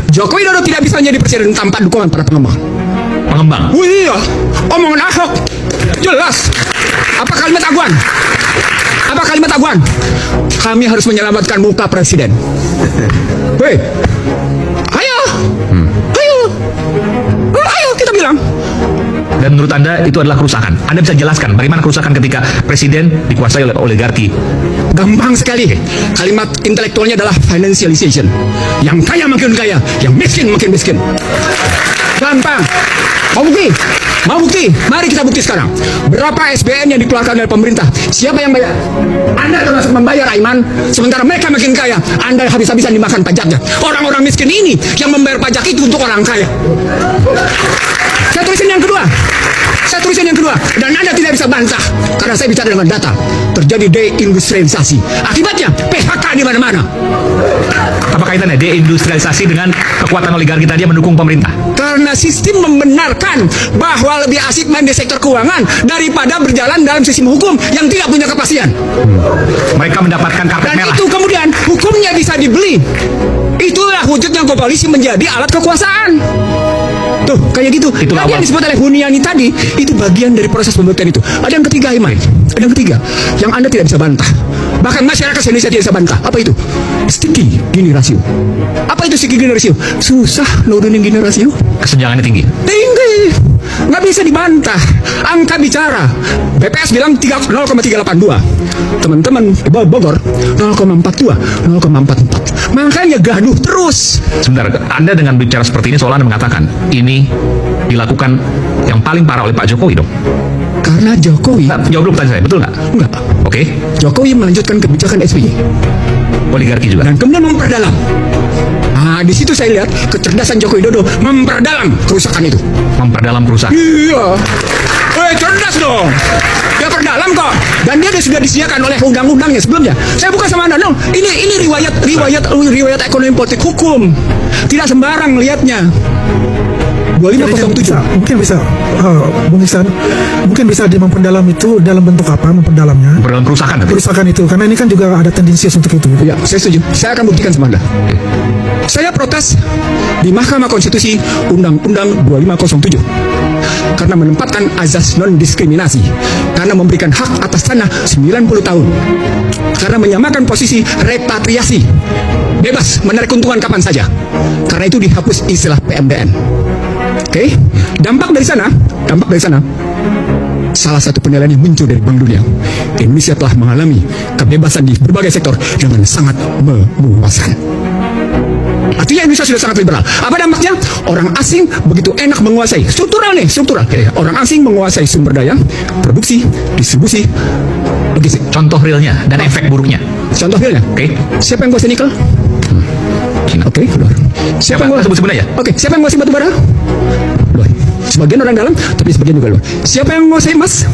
Jokowi Dodo tidak bisa menjadi presiden tanpa dukungan para pengembang. Pengembang. Oh iya, omongan Ahok jelas. Apa kalimat Aguan? Apa kalimat Aguan? Kami harus menyelamatkan muka presiden. Hei, ayo, ayo kita bilang. Dan menurut Anda itu adalah kerusakan. Anda bisa jelaskan bagaimana kerusakan ketika presiden dikuasai oleh oligarki? Gampang sekali. Kalimat intelektualnya adalah financialization. Yang kaya makin kaya, yang miskin makin miskin. Gampang. Mau bukti? Mau bukti? Mari kita bukti sekarang. Berapa SBN yang dikeluarkan oleh pemerintah? Siapa yang bayar? Anda termasuk membayar, Aiman. Sementara mereka makin kaya, Anda habis-habisan dimakan pajaknya. Orang-orang miskin ini yang membayar pajak itu untuk orang kaya. Saya tulisin yang kedua. Saya tulisin yang kedua. Dan Anda tidak bisa bantah. Karena saya bicara dengan data. Terjadi deindustrialisasi. Akibatnya PHK di mana-mana. Apa kaitannya deindustrialisasi dengan kekuatan oligarki tadi yang mendukung pemerintah? Karena sistem membenarkan bahwa lebih asik main di sektor keuangan daripada berjalan dalam sistem hukum yang tidak punya kepastian. Mereka mendapatkan karpet Dan merah. itu kemudian hukumnya bisa dibeli. Itulah wujudnya koalisi menjadi alat kekuasaan. Tuh, kayak gitu. Itulah Tadi yang disebut oleh Huniani tadi, itu bagian dari proses pembuktian itu. Ada yang ketiga, Iman. Ada yang ketiga, yang Anda tidak bisa bantah. Bahkan masyarakat Indonesia tidak bisa bantah. Apa itu? Sticky Gini rasio. Apa itu sticky Gini rasio? Susah nurunin Gini rasio. Kesenjangannya tinggi. Tinggi. Nggak bisa dibantah. Angka bicara. BPS bilang 0,382. Teman-teman di Bogor 0,42, 0,44. Makanya gaduh terus. Sebentar, Anda dengan bicara seperti ini seolah Anda mengatakan ini dilakukan yang paling parah oleh Pak Jokowi dong. Karena Jokowi, Nah, jawab dulu pertanyaan saya, betul nggak? enggak, Oke, Jokowi melanjutkan kebijakan SBY oligarki juga. dan kemudian memperdalam. Nah, di situ saya lihat kecerdasan Jokowi Dodo memperdalam kerusakan itu. Memperdalam perusahaan. Iya. Cerdas dong. Dia perdalam kok. Dan dia sudah disediakan oleh undang-undangnya sebelumnya. Saya bukan sama Anda, no. Ini riwayat ekonomi politik hukum. Tidak sembarang lihatnya. 2507. Mungkin bisa Bung Ihsan, mungkin bisa memperdalam itu dalam bentuk apa memperdalamnya? Memperdalam kerusakan. Kerusakan itu, karena ini kan juga ada tendensius untuk itu. Ya, saya setuju. Saya akan buktikan sama Anda. Saya protes di Mahkamah Konstitusi Undang-Undang 2507 karena menempatkan azas non-diskriminasi, karena memberikan hak atas tanah 90 tahun, karena menyamakan posisi repatriasi, bebas menarik keuntungan kapan saja, karena itu dihapus istilah PMDN. Oke, dampak dari sana, salah satu penilaian yang muncul dari Bank Dunia, Indonesia telah mengalami kebebasan di berbagai sektor dengan sangat memuaskan. Artinya Indonesia sudah sangat liberal. Apa dampaknya? Orang asing begitu enak menguasai. Struktural. Orang asing menguasai sumber daya, produksi, distribusi, logistik. Contoh realnya dan efek buruknya. Contoh realnya. Oke. Siapa yang menguasai nikel? Cina. Oke, luar. Siapa yang sebut sebenarnya? Oke, siapa yang menguasai batu bara? Luar. Sebagian orang dalam, tapi sebagian juga luar. Siapa yang menguasai emas?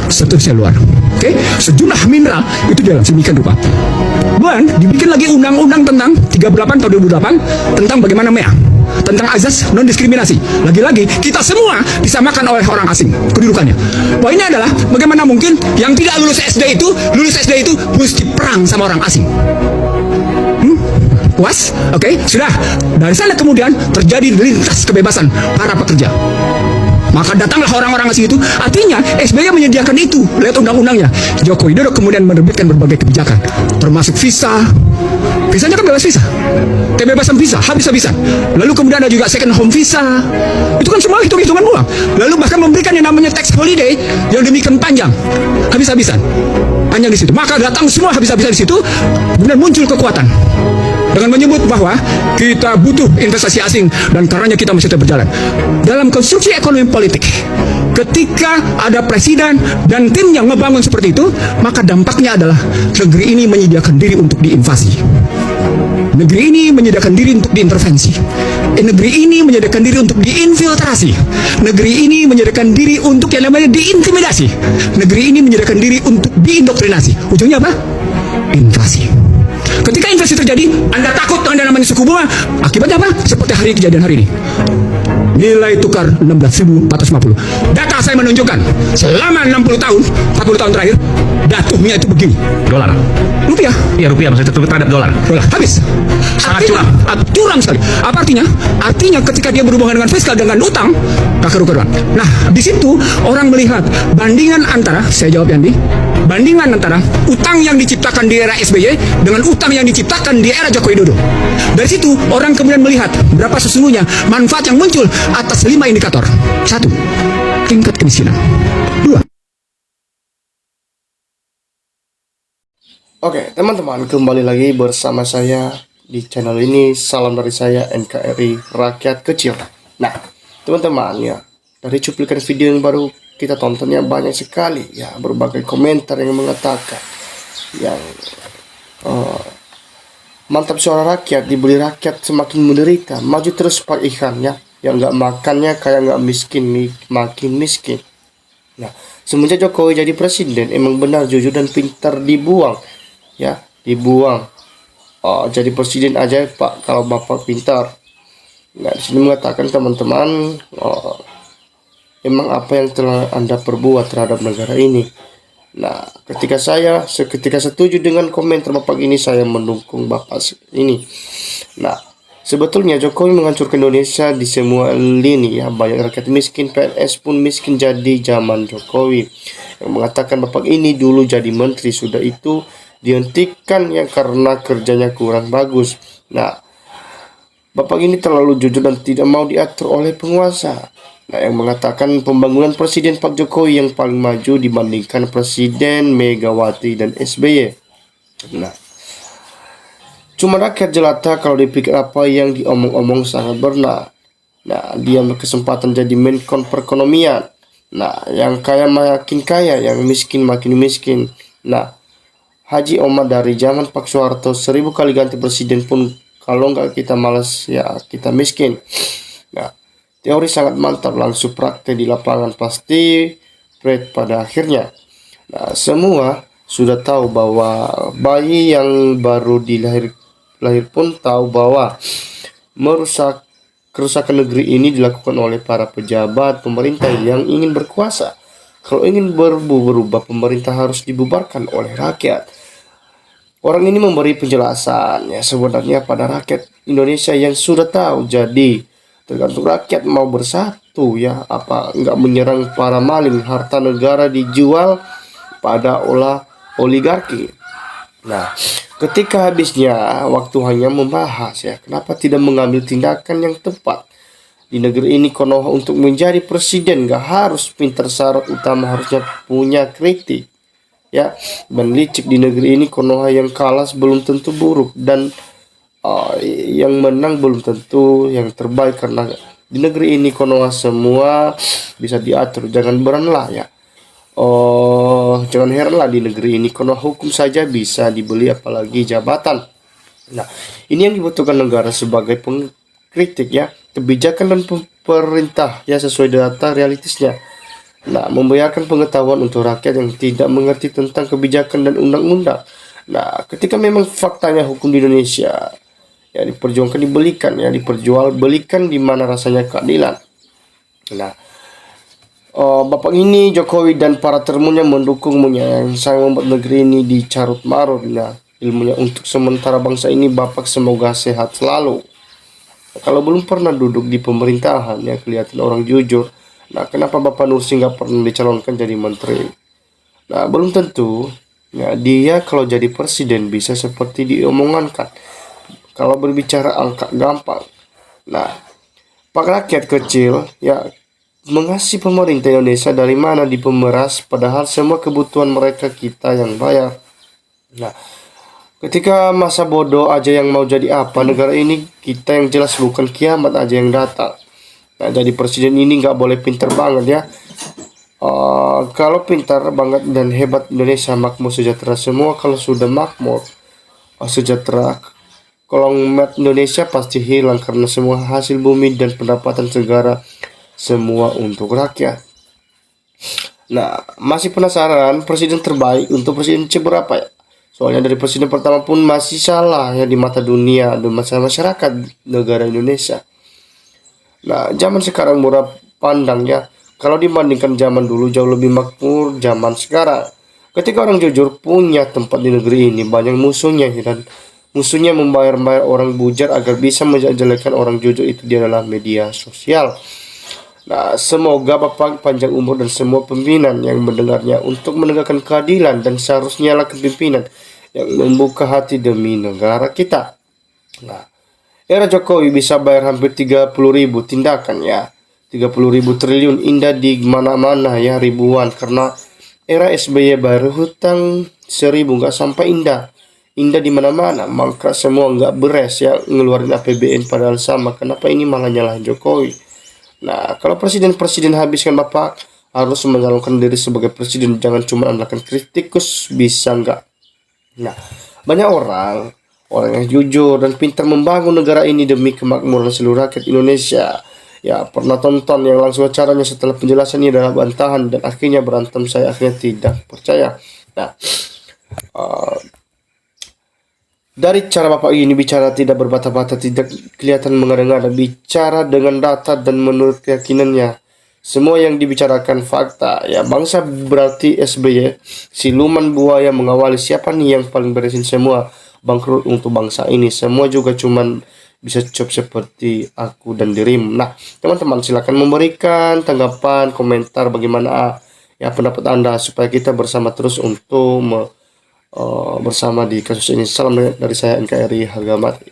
Seterusnya luar. Oke, sejumlah mineral itu dalam sedemikian rupa. Dan dibikin lagi undang-undang tentang 38 tahun 2008 tentang bagaimana MEA, tentang azas non-diskriminasi. Lagi-lagi kita semua disamakan oleh orang asing kedudukannya. Poinnya adalah bagaimana mungkin yang tidak lulus SD itu mesti perang sama orang asing. Puas? Oke, sudah. Dari sana kemudian terjadi lintas kebebasan para pekerja. Maka datanglah orang-orang asing itu. Artinya SBY menyediakan itu lewat undang-undangnya. Joko Widodo kemudian menerbitkan berbagai kebijakan, termasuk visa. Visanya kan bebas visa, kebebasan visa habis-habisan. Lalu kemudian ada juga second home visa. Itu kan semua hitung-hitungan uang. Lalu bahkan memberikan yang namanya tax holiday yang demikian panjang, habis-habisan. Panjang di situ. Maka datang semua habis-habisan di situ. Kemudian muncul kekuatan dengan menyebut bahwa kita butuh investasi asing dan karenanya kita mesti tetap berjalan. Dalam konstruksi ekonomi politik, ketika ada presiden dan tim yang ngebangun seperti itu, maka dampaknya adalah negeri ini menyediakan diri untuk diinvasi. Negeri ini menyediakan diri untuk diintervensi. Negeri ini menyediakan diri untuk diinfiltrasi. Negeri ini menyediakan diri untuk yang namanya diintimidasi. Negeri ini menyediakan diri untuk diindoktrinasi. Ujungnya apa? Inflasi. Ketika inflasi terjadi, Anda takut dengan namanya suku bunga. Akibatnya apa? Seperti kejadian hari ini. nilai tukar 16.450. Data saya menunjukkan selama 60 tahun, 40 tahun terakhir, datuhnya itu begini. Dolar. Rupiah, Iya, rupiah maksudnya terhadap dolar. dolar habis. Sangat Artinya, curam sekali. Apa artinya? Artinya ketika dia berhubungan dengan fiskal dengan utang, kekeruan. Nah, di situ orang melihat bandingan antara, saya jawab Yandi, bandingan antara utang yang diciptakan di era SBY dengan utang yang diciptakan di era Joko Widodo. Dari situ orang kemudian melihat berapa sesungguhnya manfaat yang muncul atas 5 indikator. 1. Tingkat kemiskinan. 2. Oke, teman-teman, kembali lagi bersama saya di channel ini. Salam dari saya, NKRI Rakyat Kecil. Nah, teman-teman, ya, dari cuplikan video yang baru kita tontonnya banyak sekali, ya, berbagai komentar yang mengatakan yang mantap suara rakyat, dibeli rakyat semakin menderita, maju terus Pak Ikan, ya, yang nggak makannya kayak nggak miskin nih, makin miskin. Nah, semenjak Jokowi jadi presiden, emang benar jujur dan pintar dibuang. Ya, dibuang. Jadi presiden aja Pak kalau Bapak pintar. Nah, di sini mengatakan teman-teman, emang apa yang telah Anda perbuat terhadap negara ini. Nah, ketika setuju dengan komentar Bapak ini, saya mendukung Bapak ini. Nah, sebetulnya Jokowi menghancurkan Indonesia di semua lini, ya. Banyak rakyat miskin, PNS pun miskin jadi zaman Jokowi. Yang mengatakan Bapak ini dulu jadi menteri, sudah itu dihentikan ya karena kerjanya kurang bagus. Nah, Bapak ini terlalu jujur dan tidak mau diatur oleh penguasa. Nah, yang mengatakan pembangunan Presiden Pak Jokowi yang paling maju dibandingkan Presiden Megawati dan SBY. Nah, cuma rakyat jelata kalau dipikir apa yang diomong-omong sangat benar. Nah, dia berkesempatan jadi Menkon Perekonomian. Nah, yang kaya makin kaya, yang miskin makin miskin. Nah, Haji Omar dari zaman Pak Soeharto 1000 kali ganti presiden pun kalau nggak kita malas, ya kita miskin. Nah, teori sangat mantap, langsung praktek di lapangan pasti bread pada akhirnya. Nah, semua sudah tahu bahwa bayi yang baru lahir pun tahu bahwa kerusakan negeri ini dilakukan oleh para pejabat pemerintah yang ingin berkuasa. Kalau ingin berubah, pemerintah harus dibubarkan oleh rakyat. Orang ini memberi penjelasan ya sebenarnya pada rakyat Indonesia yang sudah tahu. Jadi tergantung rakyat mau bersatu, ya, apa nggak menyerang para maling, harta negara dijual pada oligarki. Nah, ketika habisnya waktu hanya membahas, ya, kenapa tidak mengambil tindakan yang tepat? Di negeri ini Konoha untuk menjadi presiden gak harus pintar, syarat utama harusnya punya kritik, ya. Dan licik di negeri ini Konoha yang kalah belum tentu buruk, dan yang menang belum tentu yang terbaik, karena di negeri ini Konoha semua bisa diatur. Jangan beranlah, ya. Jangan heranlah di negeri ini Konoha hukum saja bisa dibeli, apalagi jabatan. Nah, ini yang dibutuhkan negara sebagai pengkritik, ya, kebijakan dan pemerintah, ya, sesuai data realistisnya. Nah, membiarkan pengetahuan untuk rakyat yang tidak mengerti tentang kebijakan dan undang-undang. Nah, ketika memang faktanya hukum di Indonesia, ya, diperjuangkan, dibelikan, ya, diperjualbelikan, di mana rasanya keadilan. Nah, Bapak ini Jokowi dan para temunya mendukungnya yang sangat membuat negeri ini dicarut marut. Nah, ilmunya untuk sementara bangsa ini Bapak semoga sehat selalu. Kalau belum pernah duduk di pemerintahan, ya, kelihatan orang jujur. Nah, kenapa Bapak Nursi nggak pernah dicalonkan jadi menteri? Nah, belum tentu, ya, dia kalau jadi presiden bisa seperti diomongankan. Kalau berbicara angka gampang. Nah, Pak rakyat kecil, ya, mengasihi pemerintah Indonesia dari mana di pemeras, padahal semua kebutuhan mereka kita yang bayar. Nah, ketika masa bodoh aja yang mau jadi apa negara ini, kita yang jelas bukan kiamat aja yang datang. Nah, jadi presiden ini nggak boleh pintar banget, ya. Kalau pintar banget dan hebat Indonesia makmur sejahtera semua. Kalau sudah makmur sejahtera, kolong Indonesia pasti hilang karena semua hasil bumi dan pendapatan negara semua untuk rakyat. Nah, masih penasaran presiden terbaik untuk presiden berapa, ya? Soalnya dari presiden pertama pun masih salah, ya, di mata dunia dan masyarakat negara Indonesia. Nah, zaman sekarang murah pandang ya. Kalau dibandingkan zaman dulu jauh lebih makmur zaman sekarang. Ketika orang jujur punya tempat di negeri ini, banyak musuhnya ya, dan musuhnya membayar-bayar orang bujar agar bisa menjelekkan orang jujur itu di dalam media sosial. Nah, semoga Bapak panjang umur dan semua pimpinan yang mendengarnya untuk menegakkan keadilan, dan seharusnya lah kepimpinan yang membuka hati demi negara kita. Nah, era Jokowi bisa bayar hampir 30.000 tindakan ya. 30.000 triliun indah di mana-mana ya, ribuan. Karena era SBY bayar hutang 1.000 nggak sampai indah. Indah di mana-mana, mangkrak semua nggak beres ya, ngeluarin APBN padahal sama. Kenapa ini malah nyalahin Jokowi? Nah, kalau presiden habiskan Bapak harus menyalurkan diri sebagai presiden, jangan cuma andalkan kritikus, bisa nggak? Nah, banyak orang yang jujur dan pintar membangun negara ini demi kemakmuran seluruh rakyat Indonesia. Ya, pernah tonton yang langsung acaranya, setelah penjelasannya adalah bantahan dan akhirnya berantem, saya akhirnya tidak percaya. Nah, dari cara Bapak ini bicara tidak berbata-bata, tidak kelihatan mengada-ngada, bicara dengan data dan menurut keyakinannya. Semua yang dibicarakan fakta. Ya, bangsa berarti SBY, siluman buaya mengawali. Siapa nih yang paling beresin semua? Bangkrut untuk bangsa ini. Semua juga cuman bisa cop seperti aku dan dirimu. Nah, teman-teman silakan memberikan tanggapan, komentar bagaimana ya pendapat Anda supaya kita bersama terus untuk bersama di kasus ini. Salam dari saya NKRI harga mati.